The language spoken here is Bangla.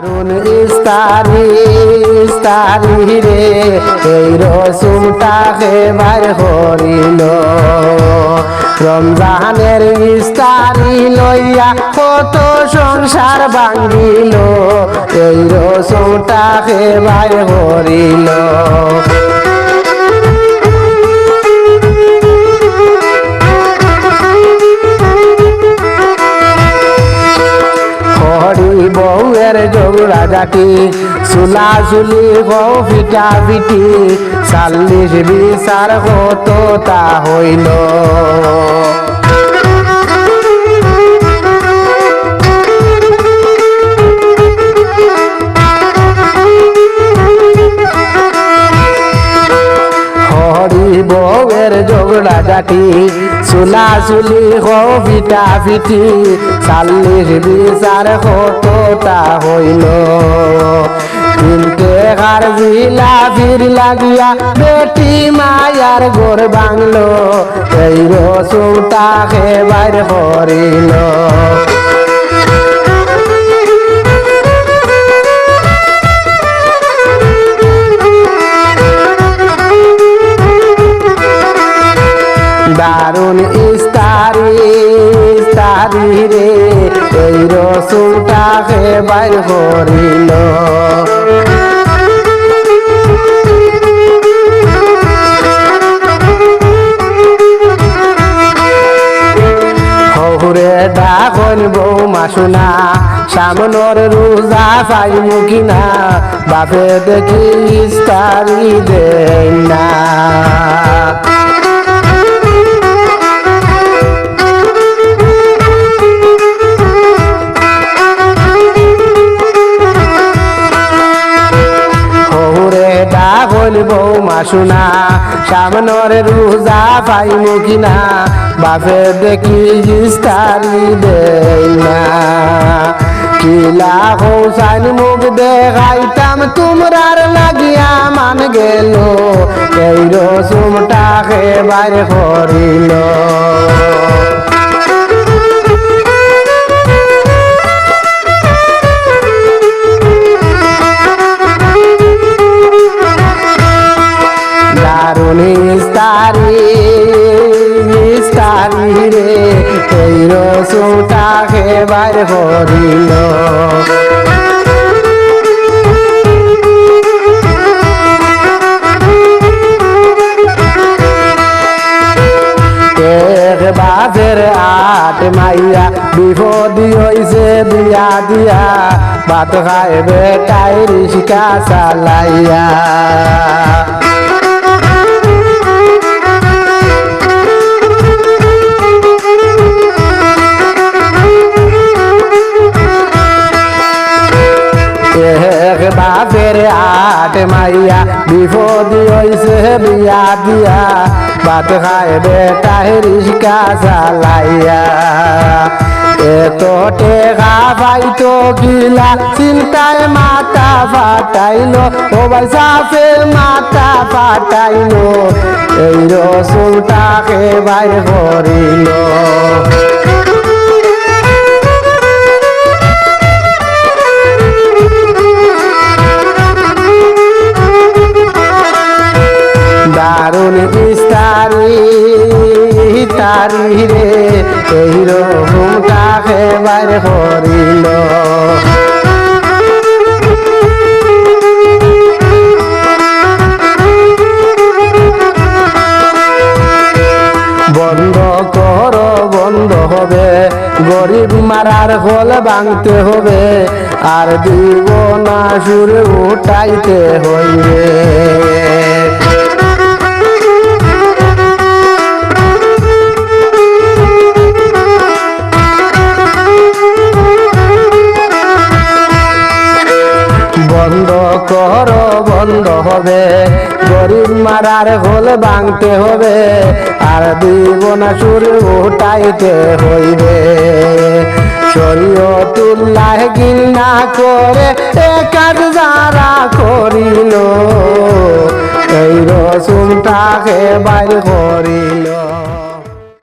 দারুন ইস্তারি ইস্তারি রে এই রসুমটাকে বার করিল রমজানের ইস্তারি লইয়া কত সংসার ভাঙ্গিল এই রসুমটাকে বার করিল বউয়ের জোড়া জাতি চুলা চুলি গৌ ফিটা ফিটি ৪০ বিচার কতটা হইল বউয়ের জোড়া জাতি চুলা চুলি গৌ ফিটা ফিটি ৪০ বিচার কতটা হইল তিনটে কার জিলা ফির লাগিয়া বেটি মায়ার গোর বাংলো এই রসুমটাকে বাইর করিল দারুন ইস্তারি ইস্তারি রে এই রসুমটাকে বাইর করিল হহুরে ডাকন বৌমা শোনা সামনের রোজা পাইমু কিনা বাপে দেখি ইস্তারি দেয় না বৌমা শোনা সামনের রোজা পাইমু কিনা বাপে দেখি ইস্তারি দেয় না কিলা হোসাইন মুখ দেখাইতাম তোমরার লাগিয়া মান গেল এই রসুমটাকে বাইর করিল ইস্তারি ইস্তারি রে এই রসুমটাকে বাইর করিল এক বাজের আট মাইয়া বিপদি হইছে দিয়া দিয়া ভাত খাইবে তাই রিস্কা চালাইয়া বাপের আট মাইয়া বিপদি হইছে বিয়া দিয়া ভাত খাইবে তাই রিস্কা চালাইয়া এত টেকা পাইতো গিলা চিন্তায় মাথা ফাটাইল ও ভাই সাফে মাথা ফাটাইল এই রসুমটাকে বাইর করিল দারুন ইস্তারি ইস্তারি রে এই রসুমটাকে বাইর করিল বন্ধ কর বন্ধ হবে গরিব মারার হল ভাঙতে হবে আর দিব না সুর উঠাইতে হইবে বন্ধ কর বন্ধ হবে গরিব মারার হোল ভাঙতে হবে আর দিব না সুর উঠাইতে হইবে শরীয়তুল্লাহ ঘৃণা করে একার যারা করিল এই রসুমটাকে বাইর করিল।